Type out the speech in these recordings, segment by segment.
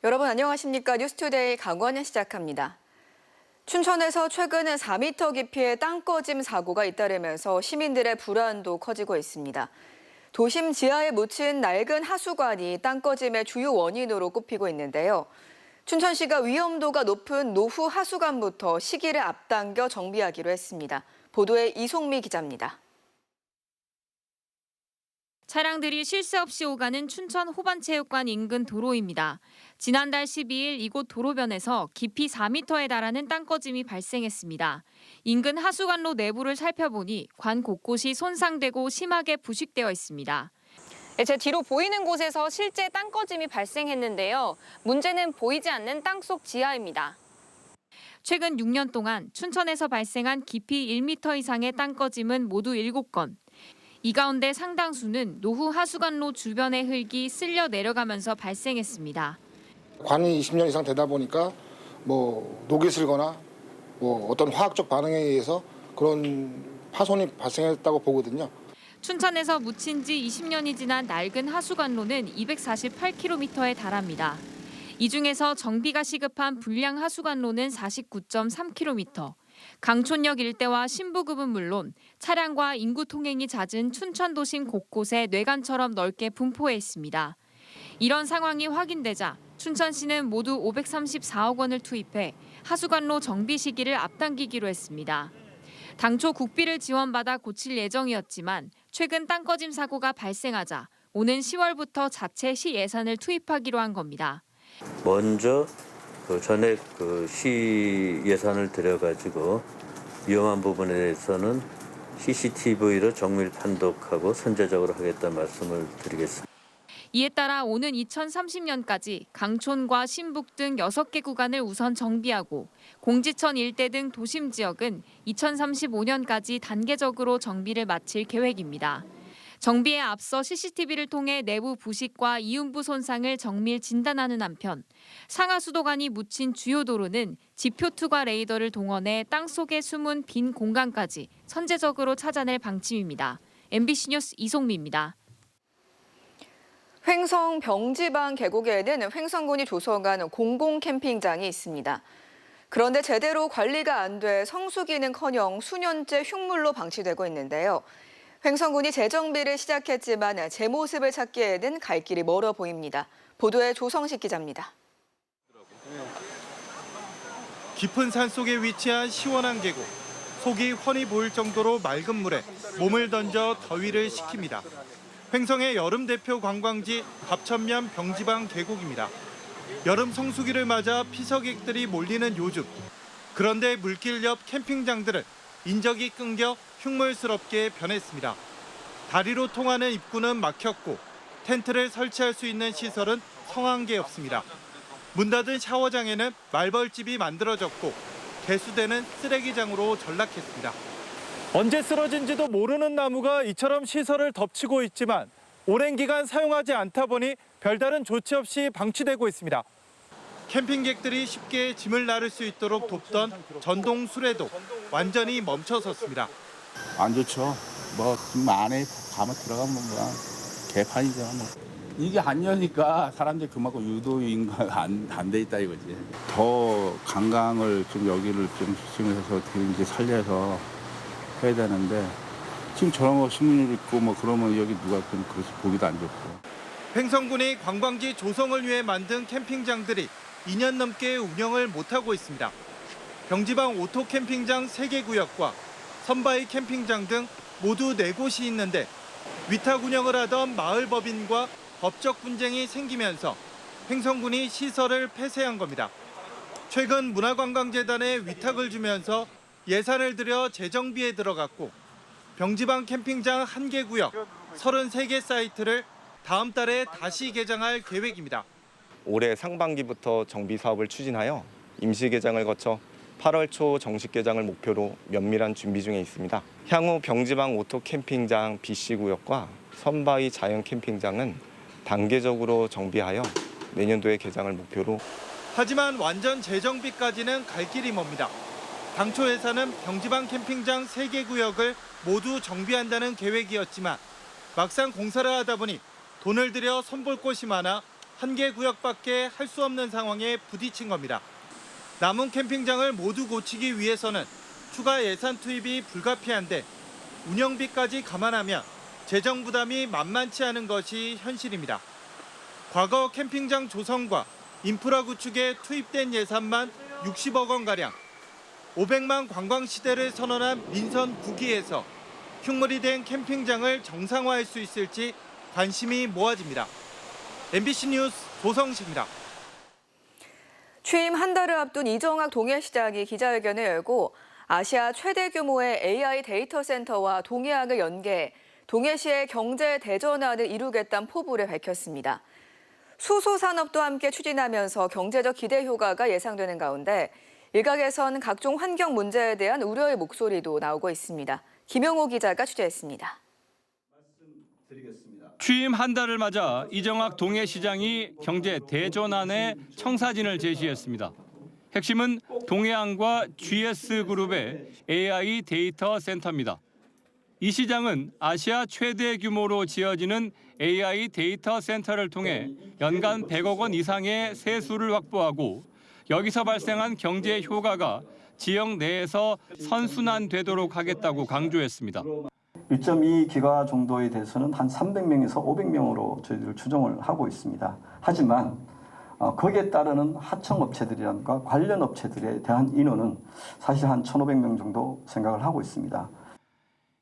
여러분 안녕하십니까? 뉴스투데이 강원을 시작합니다. 춘천에서 최근 4m 깊이의 땅꺼짐 사고가 잇따르면서 시민들의 불안도 커지고 있습니다. 도심 지하에 묻힌 낡은 하수관이 땅꺼짐의 주요 원인으로 꼽히고 있는데요. 춘천시가 위험도가 높은 노후 하수관부터 시기를 앞당겨 정비하기로 했습니다. 보도에 이송미 기자입니다. 차량들이 쉴 새 없이 오가는 춘천 호반체육관 인근 도로입니다. 지난달 12일 이곳 도로변에서 깊이 4m에 달하는 땅꺼짐이 발생했습니다. 인근 하수관로 내부를 살펴보니 관 곳곳이 손상되고 심하게 부식되어 있습니다. 제 뒤로 보이는 곳에서 실제 땅꺼짐이 발생했는데요. 문제는 보이지 않는 땅속 지하입니다. 최근 6년 동안 춘천에서 발생한 깊이 1m 이상의 땅꺼짐은 모두 7건. 이 가운데 상당수는 노후 하수관로 주변의 흙이 쓸려 내려가면서 발생했습니다. 관이 20년 이상 되다 보니까 녹이 슬거나 어떤 화학적 반응에 의해서 그런 파손이 발생했다고 보거든요. 춘천에서 묻힌 지 20년이 지난 낡은 하수관로는 248km에 달합니다. 이 중에서 정비가 시급한 불량 하수관로는 49.3km. 강촌역 일대와 신부급은 물론 차량과 인구 통행이 잦은 춘천 도심 곳곳에 뇌관처럼 넓게 분포해 있습니다. 이런 상황이 확인되자 춘천시는 모두 534억 원을 투입해 하수관로 정비 시기를 앞당기기로 했습니다. 당초 국비를 지원받아 고칠 예정이었지만 최근 땅꺼짐 사고가 발생하자 오는 10월부터 자체 시 예산을 투입하기로 한 겁니다. 먼저 전액 시 예산을 들여가지고 위험한 부분에 대해서는 CCTV로 정밀 판독하고 선제적으로 하겠다는 말씀을 드리겠습니다. 이에 따라 오는 2030년까지 강촌과 신북 등 6개 구간을 우선 정비하고 공지천 일대 등 도심 지역은 2035년까지 단계적으로 정비를 마칠 계획입니다. 정비에 앞서 CCTV를 통해 내부 부식과 이음부 손상을 정밀 진단하는 한편 상하수도관이 묻힌 주요 도로는 지표 투과 레이더를 동원해 땅속에 숨은 빈 공간까지 선제적으로 찾아낼 방침입니다. MBC 뉴스 이송미입니다. 횡성 병지방 계곡에는 횡성군이 조성한 공공 캠핑장이 있습니다. 그런데 제대로 관리가 안 돼 성수기는커녕 수년째 흉물로 방치되고 있는데요. 횡성군이 재정비를 시작했지만 제 모습을 찾기에는 갈 길이 멀어 보입니다. 보도에 조성식 기자입니다. 깊은 산속에 위치한 시원한 계곡. 속이 훤히 보일 정도로 맑은 물에 몸을 던져 더위를 식힙니다. 횡성의 여름 대표 관광지 갑천면 병지방 계곡입니다. 여름 성수기를 맞아 피서객들이 몰리는 요즘. 그런데 물길 옆 캠핑장들은 인적이 끊겨 흉물스럽게 변했습니다. 다리로 통하는 입구는 막혔고 텐트를 설치할 수 있는 시설은 성한 게 없습니다. 문 닫은 샤워장에는 말벌집이 만들어졌고 개수대는 쓰레기장으로 전락했습니다. 언제 쓰러진지도 모르는 나무가 이처럼 시설을 덮치고 있지만 오랜 기간 사용하지 않다 보니 별다른 조치 없이 방치되고 있습니다. 캠핑객들이 쉽게 짐을 나를 수 있도록 돕던 전동 수레도 완전히 멈춰섰습니다. 안 좋죠. 안에 가면 들어가면 개판이죠. 이게 안 여니까 사람들이 그만큼 유도인가 안 돼 있다 이거지. 더 관광을 좀 여기를 좀 집중해서 어떻게 이제 살려서 해야 되는데 지금 저런 거 신문을 읽고 그러면 여기 누가 좀 그렇게 보기도 안 좋고. 횡성군이 관광지 조성을 위해 만든 캠핑장들이 2년 넘게 운영을 못하고 있습니다. 병지방 오토 캠핑장 3개 구역과 선바위 캠핑장 등 모두 4곳이 있는데 위탁 운영을 하던 마을법인과 법적 분쟁이 생기면서 횡성군이 시설을 폐쇄한 겁니다. 최근 문화관광재단에 위탁을 주면서 예산을 들여 재정비에 들어갔고 병지방 캠핑장 1개 구역 33개 사이트를 다음 달에 다시 개장할 계획입니다. 올해 상반기부터 정비 사업을 추진하여 임시 개장을 거쳐 8월 초 정식 개장을 목표로 면밀한 준비 중에 있습니다. 향후 병지방 오토 캠핑장 BC 구역과 선바위 자연 캠핑장은 단계적으로 정비하여 내년도에 개장을 목표로. 하지만 완전 재정비까지는 갈 길이 멉니다. 당초 예산은 병지방 캠핑장 3개 구역을 모두 정비한다는 계획이었지만 막상 공사를 하다 보니 돈을 들여 손볼 곳이 많아 한 개 구역밖에 할 수 없는 상황에 부딪힌 겁니다. 남은 캠핑장을 모두 고치기 위해서는 추가 예산 투입이 불가피한데 운영비까지 감안하면 재정 부담이 만만치 않은 것이 현실입니다. 과거 캠핑장 조성과 인프라 구축에 투입된 예산만 60억 원가량, 500만 관광 시대를 선언한 민선 9기에서 흉물이 된 캠핑장을 정상화할 수 있을지 관심이 모아집니다. MBC 뉴스 조성식입니다. 취임 한 달을 앞둔 이정학 동해시장이 기자회견을 열고 아시아 최대 규모의 AI 데이터 센터와 동해안을 연계해 동해시의 경제 대전환을 이루겠다는 포부를 밝혔습니다. 수소 산업도 함께 추진하면서 경제적 기대 효과가 예상되는 가운데 일각에선 각종 환경 문제에 대한 우려의 목소리도 나오고 있습니다. 김영호 기자가 취재했습니다. 취임 한 달을 맞아 이정학 동해시장이 경제 대전환의 청사진을 제시했습니다. 핵심은 동해안과 GS그룹의 AI 데이터 센터입니다. 이 시장은 아시아 최대 규모로 지어지는 AI 데이터 센터를 통해 연간 100억 원 이상의 세수를 확보하고 여기서 발생한 경제 효과가 지역 내에서 선순환되도록 하겠다고 강조했습니다. 1.2기가 정도에 대해서는 한 300명에서 500명으로 저희들 추정을 하고 있습니다. 하지만 거기에 따르는 하청업체들이라든가 관련 업체들에 대한 인원은 사실 한 1,500명 정도 생각을 하고 있습니다.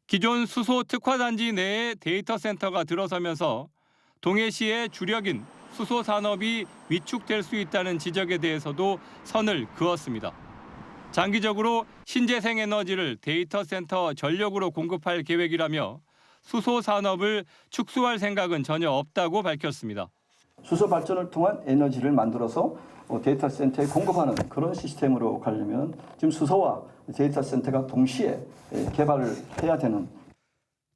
기존 수소 특화단지 내에 데이터 센터가 들어서면서 동해시의 주력인 수소 산업이 위축될 수 있다는 지적에 대해서도 선을 그었습니다. 장기적으로 신재생 에너지를 데이터 센터 전력으로 공급할 계획이라며 수소 산업을 축소할 생각은 전혀 없다고 밝혔습니다. 수소 발전을 통한 에너지를 만들어서 데이터 센터에 공급하는 그런 시스템으로 가려면 지금 수소와 데이터 센터가 동시에 개발을 해야 되는.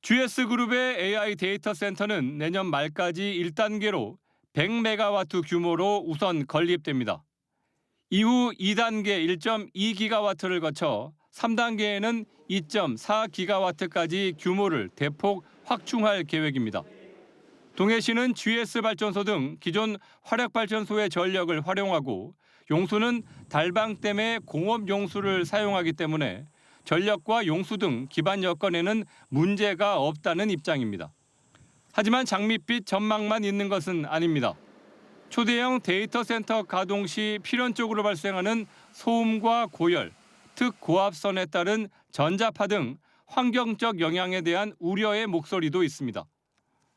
GS그룹의 AI 데이터 센터는 내년 말까지 1단계로 100메가와트 규모로 우선 건립됩니다. 이후 2단계 1.2기가와트를 거쳐 3단계에는 2.4기가와트까지 규모를 대폭 확충할 계획입니다. 동해시는 GS발전소 등 기존 화력발전소의 전력을 활용하고 용수는 달방댐의 공업 용수를 사용하기 때문에 전력과 용수 등 기반 여건에는 문제가 없다는 입장입니다. 하지만 장밋빛 전망만 있는 것은 아닙니다. 초대형 데이터 센터 가동 시 필연적으로 발생하는 소음과 고열, 특고압선에 따른 전자파 등 환경적 영향에 대한 우려의 목소리도 있습니다.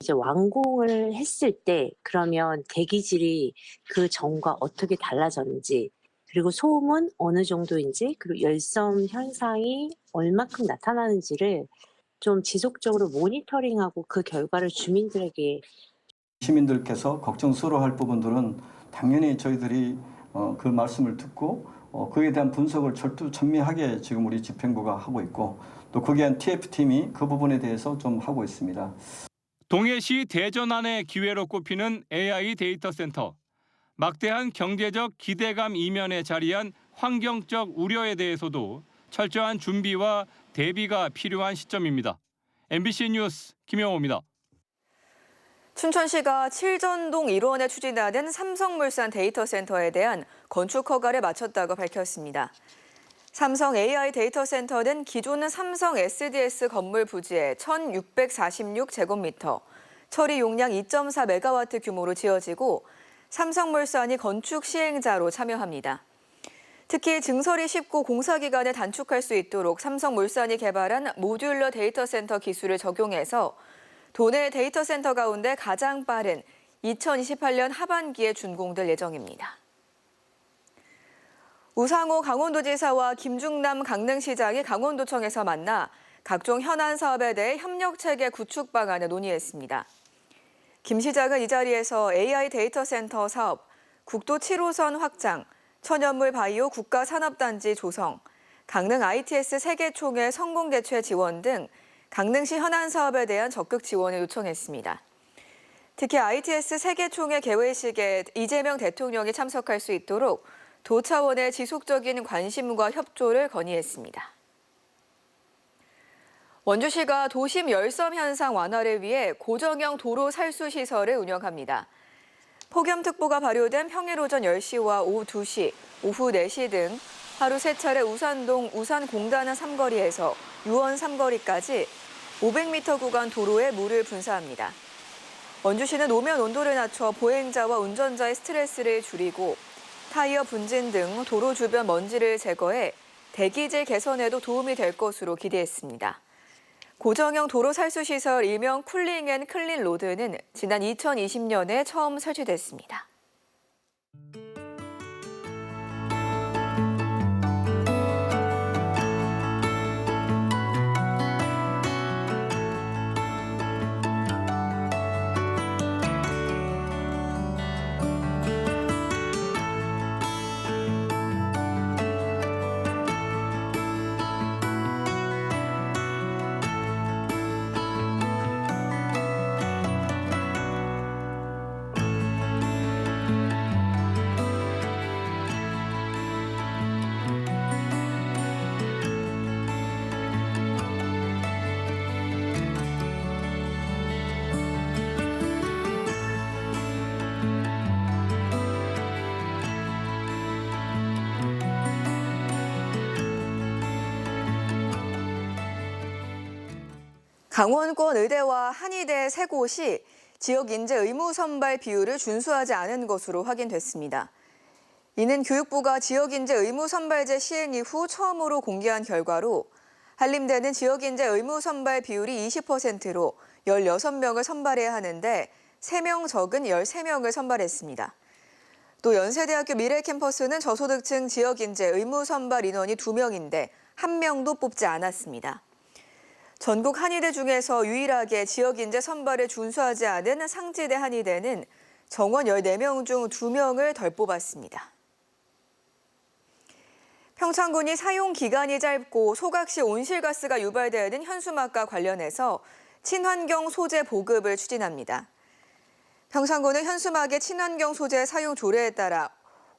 이제 완공을 했을 때 그러면 대기질이 그 전과 어떻게 달라졌는지, 그리고 소음은 어느 정도인지, 그리고 열섬 현상이 얼마큼 나타나는지를 좀 지속적으로 모니터링하고 그 결과를 주민들에게. 시민들께서 걱정스러워할 부분들은 당연히 저희들이 그 말씀을 듣고 그에 대한 분석을 철두철미하게 지금 우리 집행부가 하고 있고 또 거기에 한 TF팀이 그 부분에 대해서 좀 하고 있습니다. 동해시 대전환의 기회로 꼽히는 AI 데이터 센터. 막대한 경제적 기대감 이면에 자리한 환경적 우려에 대해서도 철저한 준비와 대비가 필요한 시점입니다. MBC 뉴스 김영호입니다. 춘천시가 칠전동 1원에 추진하는 삼성물산 데이터 센터에 대한 건축 허가를 마쳤다고 밝혔습니다. 삼성 AI 데이터 센터는 기존 삼성 SDS 건물 부지에 1,646제곱미터, 처리 용량 2.4메가와트 규모로 지어지고 삼성물산이 건축 시행자로 참여합니다. 특히 증설이 쉽고 공사 기간을 단축할 수 있도록 삼성물산이 개발한 모듈러 데이터 센터 기술을 적용해서 도내 데이터 센터 가운데 가장 빠른 2028년 하반기에 준공될 예정입니다. 우상호 강원도지사와 김중남 강릉시장이 강원도청에서 만나 각종 현안 사업에 대해 협력체계 구축 방안을 논의했습니다. 김 시장은 이 자리에서 AI 데이터 센터 사업, 국도 7호선 확장, 천연물 바이오 국가산업단지 조성, 강릉 ITS 세계총회 성공 개최 지원 등 강릉시 현안 사업에 대한 적극 지원을 요청했습니다. 특히 ITS 세계총회 개회식에 이재명 대통령이 참석할 수 있도록 도 차원의 지속적인 관심과 협조를 건의했습니다. 원주시가 도심 열섬 현상 완화를 위해 고정형 도로 살수 시설을 운영합니다. 폭염특보가 발효된 평일 오전 10시와 오후 2시, 오후 4시 등 하루 3차례 우산동 우산공단원 삼거리에서 유원 삼거리까지 500m 구간 도로에 물을 분사합니다. 원주시는 노면 온도를 낮춰 보행자와 운전자의 스트레스를 줄이고 타이어 분진 등 도로 주변 먼지를 제거해 대기질 개선에도 도움이 될 것으로 기대했습니다. 고정형 도로 살수 시설 일명 쿨링 앤 클린 로드는 지난 2020년에 처음 설치됐습니다. 강원권 의대와 한의대 3곳이 지역 인재 의무 선발 비율을 준수하지 않은 것으로 확인됐습니다. 이는 교육부가 지역 인재 의무 선발제 시행 이후 처음으로 공개한 결과로 한림대는 지역 인재 의무 선발 비율이 20%로 16명을 선발해야 하는데 3명 적은 13명을 선발했습니다. 또 연세대학교 미래캠퍼스는 저소득층 지역 인재 의무 선발 인원이 2명인데 1명도 뽑지 않았습니다. 전국 한의대 중에서 유일하게 지역 인재 선발에 준수하지 않은 상지대 한의대는 정원 14명 중 2명을 덜 뽑았습니다. 평창군이 사용 기간이 짧고 소각시 온실가스가 유발되는 현수막과 관련해서 친환경 소재 보급을 추진합니다. 평창군은 현수막의 친환경 소재 사용 조례에 따라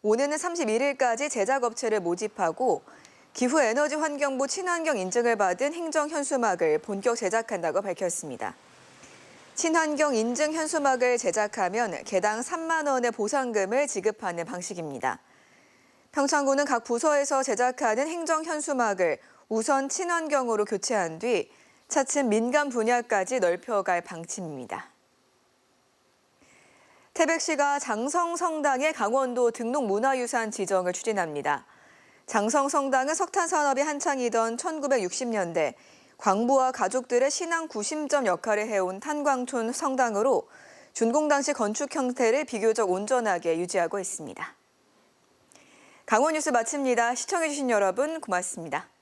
오는 31일까지 제작업체를 모집하고 기후에너지환경부 친환경 인증을 받은 행정 현수막을 본격 제작한다고 밝혔습니다. 친환경 인증 현수막을 제작하면 개당 3만 원의 보상금을 지급하는 방식입니다. 평창군은 각 부서에서 제작하는 행정 현수막을 우선 친환경으로 교체한 뒤 차츰 민간 분야까지 넓혀갈 방침입니다. 태백시가 장성성당의 강원도 등록문화유산 지정을 추진합니다. 장성성당은 석탄산업이 한창이던 1960년대 광부와 가족들의 신앙 구심점 역할을 해온 탄광촌 성당으로 준공 당시 건축 형태를 비교적 온전하게 유지하고 있습니다. 강원 뉴스 마칩니다. 시청해주신 여러분 고맙습니다.